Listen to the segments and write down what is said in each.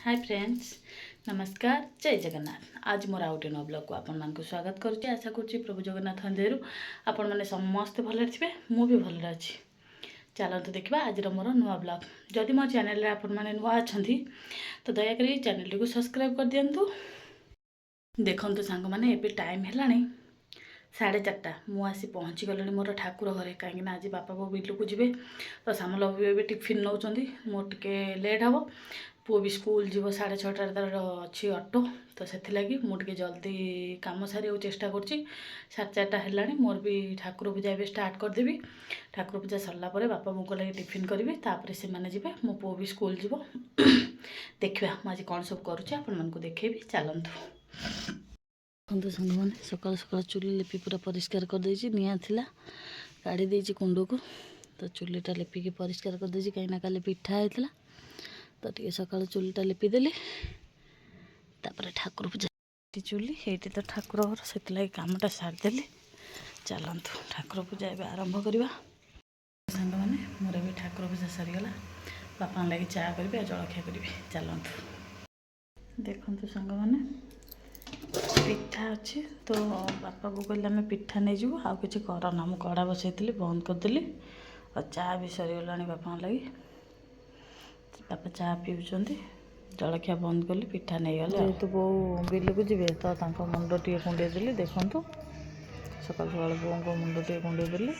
Hi friends नमस्कार जय जगन्नाथ। आज मोर आउटे नो ब्लॉग को आपण मानक स्वागत करुच्ची। आशा करुच्ची प्रभु जगन्नाथ दयारू आपण मैंने समस्ते भल थे, मु भी भल अच्छी। चलते देखा आज मोर नुआ ब्लॉग। जदि मो चैनल आपण मैंने नुआ अच्छा तो दयाकोरी चैनल को सब्सक्राइब कर दिंतु। देखु सांग मैंने ए टाइम है 4:30 मुझे पहुँची गले मोर ठाकुर घरे कहीं आज बापा बो बिल को जी तो सामल बाबू टिफिन नौ मोटे लेट हम पुओ भी स्कूल जीव 6:30 तार अच्छी ऑटो तो से मुझे जल्दी कम सारे चेष्टा कर 4:30 है मोर भी ठाकुर पूजा ए स्टार्ट करदेवी। ठाकुर पूजा सरला बापा बोक लगे टिफिन करी से मैंने जी मो पुओ भी स्कूल जीव देखा मुझे कौन सब करुच्ची आपण मानक देखेबी। चलतु देखो सांग मैंने सकाल सकाल चुली लिपि पूरा परिष्कार कर देछि। निया थिला काढ़ी देछि कुंड को तो चुलीटा लिपिकी परिष्कार कर देछि कहीं काली पिठा होता तो टे सकाल चुलीटा लिपि देली। तापर ठाकुर पूजा चुली ये तो ठाकुर घर से कामटा सारिदेली। चलतु ठाकुर पूजा ए आरंभ करवा। सांग मैंने मोर भी ठाकुर पूजा सरीगला बापा लगी चा करी जलखिया करी। चलतु देखु सांग मैंने पिठा अच्छी तो बापा को कहले आम पिठा नहीं जीव आउ कि करना मुझे कड़ा बसई बंद करदेली और चा भी सरीगला बापा लगी। बापा चा पीउछंती जलखिया बंद कली पिठा नहीं गले जेहेतु बो बिल को जी तो मुंड टे कुंडे देली। देखु सकाल सकाल बो को मुंड टे कुंडे देली।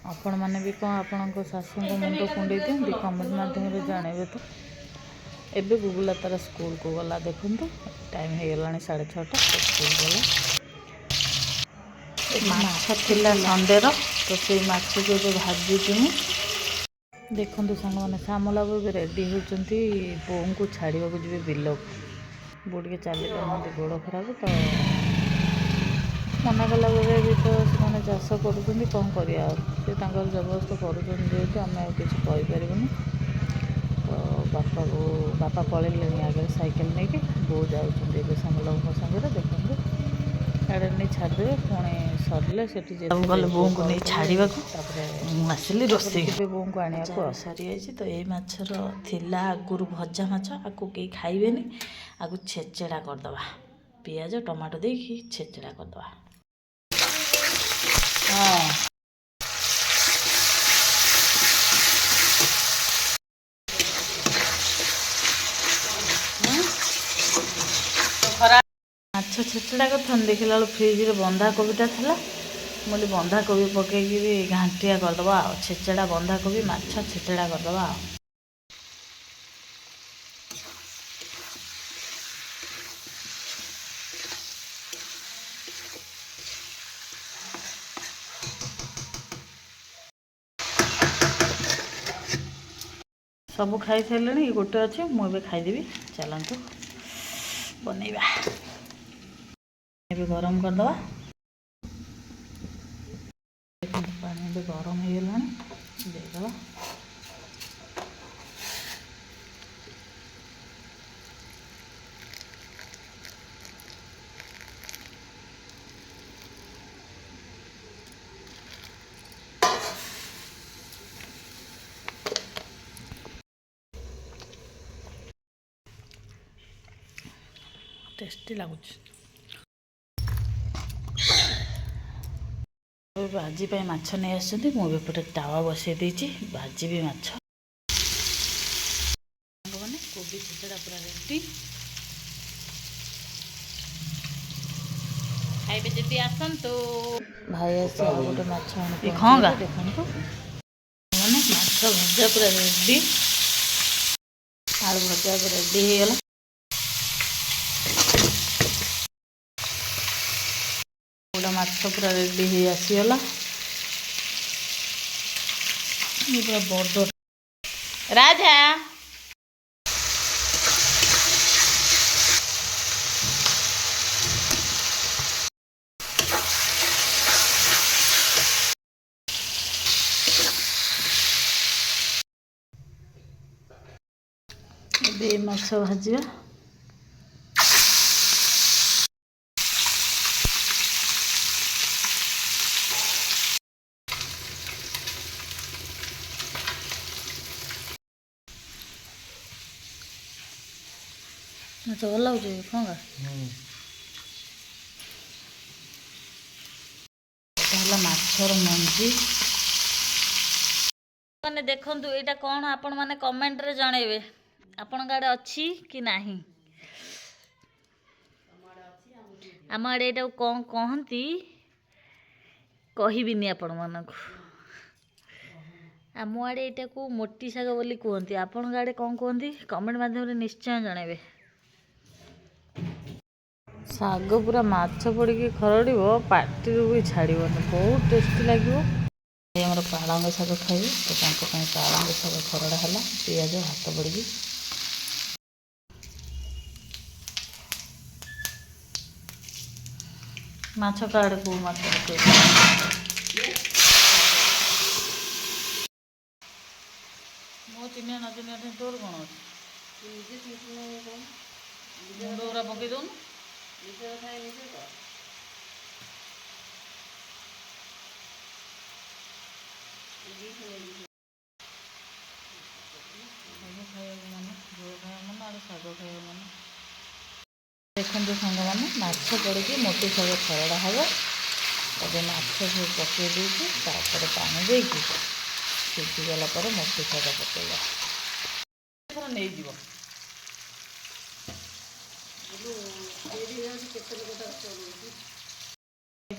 आपण मैंने भी कौन आपण शाशु को मुंड कुंडे दिखती कमेंट मध्यम जानवे तो एबे गुगुला तार स्कूल को गला। देखु टाइम हो गला 6:30 स्कूल गला। माछ थिला संडे तो से माछ को भाजी देखु सांग मैंने श्यामला बाबू रेडी होती बो को छाड़ा को जी बिल को बो टे चली पाते गोड़ खराब तो मना कला बेले भी तो से चाष कर कौन कर जबरदस्त करें किसी कहीपरूनी तो बापा पलैले आगे साइकेल नहीं कि बो जाऊँच श्यामला सागर। देखो साढ़े नहीं छाड़देवे पुणी सरले से गले बो को नहीं छाड़ा आसली रोसे बो को आने सरी जाइए तो ये माछर थिला आगुरी भजा माछ आपको कहीं खाइबे आगु छेचेड़ा करदे पियाज टमाटो देकी छेचेड़ा करदे। हाँ माछ छेचड़ा कर देखला फ्रिज बंधा कोबीटा था मुझे बंधा कोबी पकईकि घांटिया करदे छेचड़ा बंधा कोबी माछ छेचड़ा करदे। सब खाई सारे गोटे अच्छे मुझे खाईदेवी। चलतु बनइबा गरम करदे पानी भी गरम हो गला देदेव। टेस्टी लगुच भाजी माछ नहीं आसुँच मुझे तावा बसई देती भाजी भी माछ मैंने कोबी छेचड़ा पूरा रेडी खाइबे जदि आसतु भाई आस गोटे माछ खंगा। देखो मैंने माछ भजा पूरा रेडी आलू भजा पूरा रेडी हो गला। माछ पूरा रेडी हो आसीगला पूरा बड़ राजा माछ भाजा ଆଚ୍ଛା ଭଲ ଲାଗୁଛି ଖଙ୍ଗା। ଏଇଟା ହେଲା ମାଛର ମଞ୍ଜି। ମାନେ ଦେଖନ୍ତୁ ଏଇଟା କ'ଣ ଆପଣମାନେ କମେଣ୍ଟରେ ଜଣେଇବେ ଆପଣଙ୍କ ଆଡ଼େ ଅଛି କି ନାହିଁ। ଆମ ଆଡ଼େ ଏଇଟାକୁ କ'ଣ କହନ୍ତି କହିବିନି ଆପଣମାନଙ୍କୁ। ଆମ ଆଡ଼େ ଏଇଟାକୁ ମୋଟି ଶାଗ ବୋଲି କୁହନ୍ତି। ଆପଣଙ୍କ ଆଡ଼େ କ'ଣ କୁହନ୍ତି କମେଣ୍ଟ ମାଧ୍ୟମରେ ନିଶ୍ଚୟ ଜଣାଇବେ। ଶାଗ ପୁରା ମାଛ ପଡ଼ିକି ଖରଡ଼ିବ ପାଟିରୁ ବି ଛାଡ଼ିବନି, ବହୁତ ଟେଷ୍ଟି ଲାଗିବ। ଆମର ପାଳଙ୍ଗ ଶାଗ ଖାଇବେ ତ ତାଙ୍କ ପାଇଁ ପାଳଙ୍ଗ ଶାଗ ଖରଡ଼ା ହେଲା ପିଆଜ ଭାତ ପଡ଼ିକି। ମାଛ କାଡ଼େ କେଉଁ ମାଛ ମୋ ଚିହ୍ନିଆ ନ ଚିହ୍ନିଆ ଠାରୁ ତୋର କ'ଣ ଅଛି? ମୁଣ୍ଡ ଗୁରା ପକେଇ ଦେଉନୁ। ସବୁ ଖାଇବାକୁ ମାନେ ଝୋଳ ଖାଇବାକୁ ମାନେ ଆଉ ଶାଗ ଖାଇବାକୁ ମାନେ। ଦେଖନ୍ତୁ ସାଙ୍ଗମାନେ ମାଛ ପଡ଼ିକି ମୋଟି ଶାଗ ଖରଡ଼ା ହେବ। ଏବେ ମାଛ ସବୁ ପକାଇ ଦେଇକି ତାପରେ ପାଣି ଦେଇକି ସିଝିଗଲା ପରେ ମୋଟି ଶାଗ ପକାଇବା। ନେଇଯିବ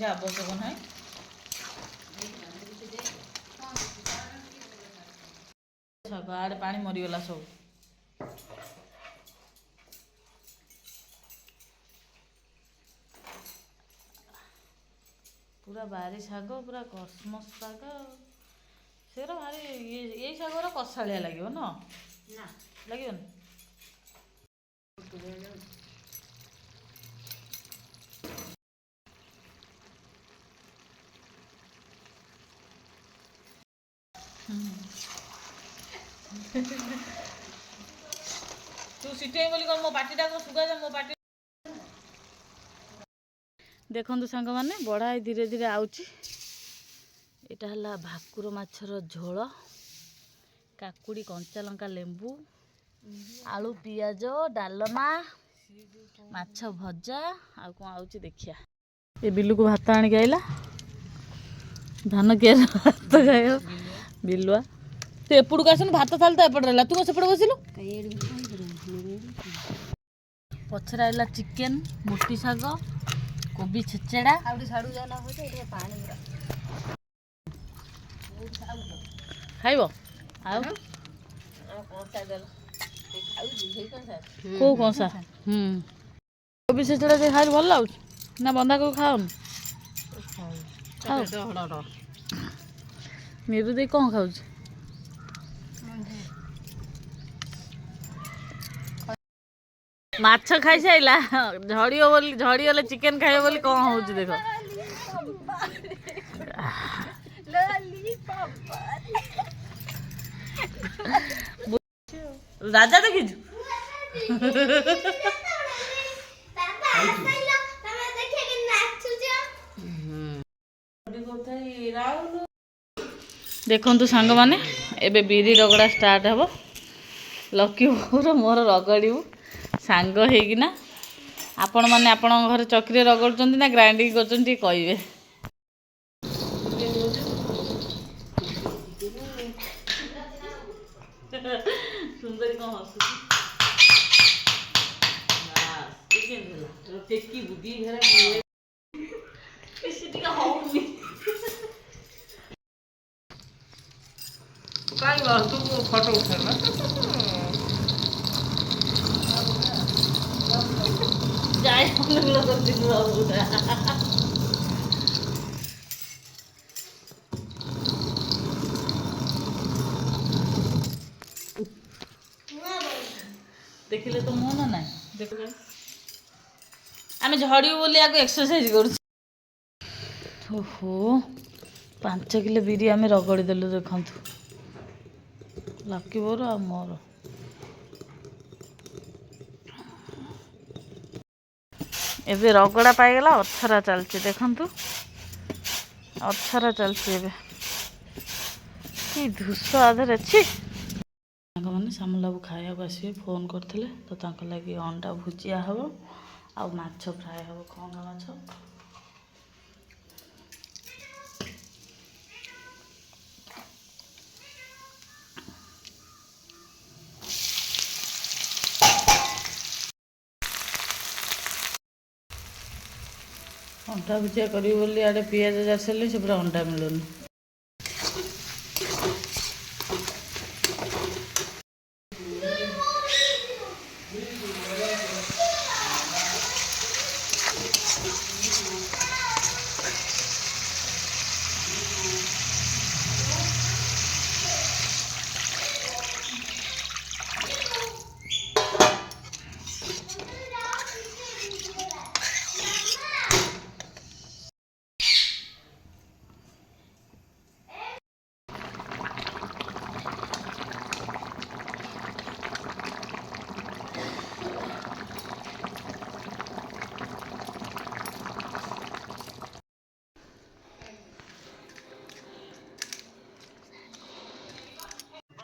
ଆବଶ୍ୟକ ନାହିଁ। ଶାଗ ଆଡ଼େ ପାଣି ମରିଗଲା ସବୁ। ପୁରା ବାରି ଶାଗ, ପୁରା କସମସ ଶାଗ। ସେଗୁରା ଭାରି ଏଇ ଶାଗଗୁରା କଷାଳିଆ ଲାଗିବ ନା ଲାଗିବନି? ତୁ ସିଟେଇ ବୋଲି କ'ଣ ମୋ ପାଟିଟା ଶୁଗାଯାଏ ମୋ ପାଟି। ଦେଖନ୍ତୁ ସାଙ୍ଗମାନେ ବଢ଼ାଇ ଧୀରେ ଧୀରେ ଆଉଛି। ଏଇଟା ହେଲା ଭାକୁର ମାଛର ଝୋଳ, କାକୁଡ଼ି କଞ୍ଚା ଲଙ୍କା ଲେମ୍ବୁ ଆଳୁ ପିଆଜ ଡାଲମା ମାଛ ଭଜା ଆଉ କ'ଣ ଆଉଛି ଦେଖିବା। ଏ ବିଲୁକୁ ଭାତ ଆଣିକି ଆଇଲା ଧାନ କିଆର ଭାତ ଖାଇବ ବିଲୁଆ। ତୁ ଏପଟକୁ ଆସୁନୁ, ଭାତ ଥାଳି ତ ଏପଟେ ରହିଲା, ତୁ କ'ଣ ସେପଟେ ବସିଲୁ? ପଛରେ ଆଇଲା ଚିକେନ, ମୋଟି ଶାଗ, କୋବି ଛେଚେଡ଼ା। ଖାଇବ ଆଉ କେଉଁ କଂସା? କୋବି ଛେଚେଡ଼ା ଟିକେ ଖାଇଲେ ଭଲ ଲାଗୁଛି ନା ବନ୍ଧାକୋବି ଖାଉନି? ମିରୁ ଦେଇ କ'ଣ ଖାଉଛି? ମାଛ ଖାଇସାଇଲା, ଝଡ଼ିବ ବୋଲି ଝଡ଼ିଗଲେ ଚିକେନ ଖାଇବ ବୋଲି କ'ଣ ହଉଛି ଦେଖ। ରାଜା ଦେଖିଛୁ? ଦେଖନ୍ତୁ ସାଙ୍ଗମାନେ ଏବେ ବିରି ରଗଡ଼ା ଷ୍ଟାର୍ଟ ହେବ। ଲକି ବୋଉର ମୋର ରଗଡ଼ିବୁ ସାଙ୍ଗ ହେଇକିନା। ଆପଣମାନେ ଆପଣଙ୍କ ଘରେ ଚକିରେ ରଗଡ଼ୁଛନ୍ତି ନା ଗ୍ରାଇଣ୍ଡିଙ୍ଗ କରୁଛନ୍ତି ଟିକେ କହିବେ। ସୁନ୍ଦରୀ କ'ଣ ହସୁଛି? ଟେକି ବୁଦ୍ଧି ଘରେ ଟିକେ ହଉନି। କାଇଁ ତୁ ଫଟୋ ଉଠେଇଲା ଯାଇ ଦେଖିଲେ ତ ମୁଁ ନା ନାହିଁ ଦେଖ ଆମେ ଝଡ଼ିବୁ ବୋଲି ଆଗ ଏକ୍ସରସାଇଜ କରୁଛୁ। ଓହୋ 5 କିଲୋ ବିରି ଆମେ ରଗଡ଼ି ଦେଲୁ। ଦେଖନ୍ତୁ ଲକି ବୋଉର ଆଉ ମୋର। ଏବେ ରଗଡ଼ା ପାଇଗଲା, ଅଥରା ଚାଲିଛି। ଦେଖନ୍ତୁ ଅଥରା ଚାଲିଛି ଏବେ। କି ଧୂସ ଆଧରେ ଅଛି। ସାଙ୍ଗମାନେ ସାମଲାବୁ ଖାଇବାକୁ ଆସିବେ ଫୋନ୍ କରିଥିଲେ ତ ତାଙ୍କ ଲାଗି ଅଣ୍ଡା ଭୁଜିଆ ହେବ ଆଉ ମାଛ ଫ୍ରାଏ ହେବ ଖଅଙ୍ଗା ମାଛ। ଅଣ୍ଡା ଭୁଜିଆ କରିବି ବୋଲି ଆଡ଼େ ପିଆଜ ଜାରିସାରିଲି ସେ ପୁରା ଅଣ୍ଡା ମିଳୁନି।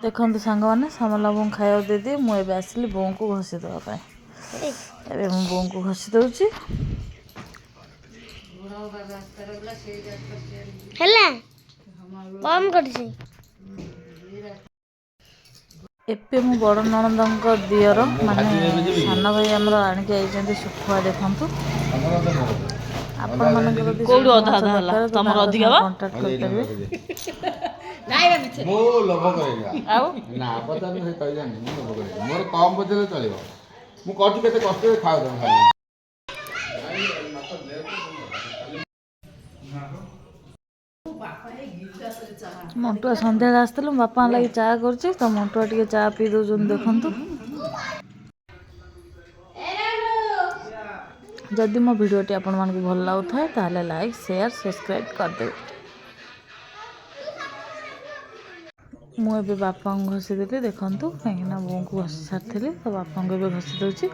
ଦେଖନ୍ତୁ ସାଙ୍ଗମାନେ ସାମଲାବୁଙ୍କୁ ଖାଇବାକୁ ଦେଇଦିଏ। ମୁଁ ଏବେ ଆସିଲି ବୋଉଙ୍କୁ ଘଷି ଦେବା ପାଇଁ। ଏବେ ମୁଁ ବୋଉଙ୍କୁ ଘଷି ଦେଉଛି। ହେଲା କମ୍ କରିଛି। ଏବେ ମୁଁ ବଡ଼ ନଣନ୍ଦଙ୍କ ଦିଅର ମାନେ ସାନ ଭାଇ ଆମର ଆଣିକି ଯାଇଛନ୍ତି ଶୁଖୁଆ। ଦେଖନ୍ତୁ ଆପଣମାନଙ୍କର ଯଦି ଶୁଖୁଆ ମାଛ ଦରକାର ତ ତାଙ୍କ ସାଙ୍ଗେ କଣ୍ଟାକ୍ଟ କରିପାରିବେ। ମୁଁ ଲୋଭ କରେନି ଆଉ ନା ପଚାର ସେ କହିଲାନି ମୁଁ ଲୋଭ କରେନି ମୋର କମ୍ ପଚାରେ ଚଳିବ ମୁଁ କରୁଛି କେତେ କଷ୍ଟରେ ଖାଉଛ ମଣ୍ଟୁଆ ସନ୍ଧ୍ୟାବେଳେ ଆସିଥିଲେ ମୁଁ ବାପାଙ୍କ ଲାଗି ଚା କରୁଛି ତ ମଣ୍ଟୁଆ ଟିକେ ଚା ପିଇ ଦେଉଛନ୍ତି। ଦେଖନ୍ତୁ ଯଦି ମୋ ଭିଡ଼ିଓଟି ଆପଣମାନଙ୍କୁ ଭଲ ଲାଗୁଥାଏ ତାହେଲେ ଲାଇକ୍ ସେୟାର ସବସ୍କ୍ରାଇବ୍ କରିଦେବେ। ମୁଁ ଏବେ ବାପାଙ୍କୁ ଘଷି ଦେଲି ଦେଖନ୍ତୁ କାହିଁକିନା ବୋଉଙ୍କୁ ଘଷି ସାରିଥିଲି ତ ବାପାଙ୍କୁ ଏବେ ଘଷି ଦେଉଛି।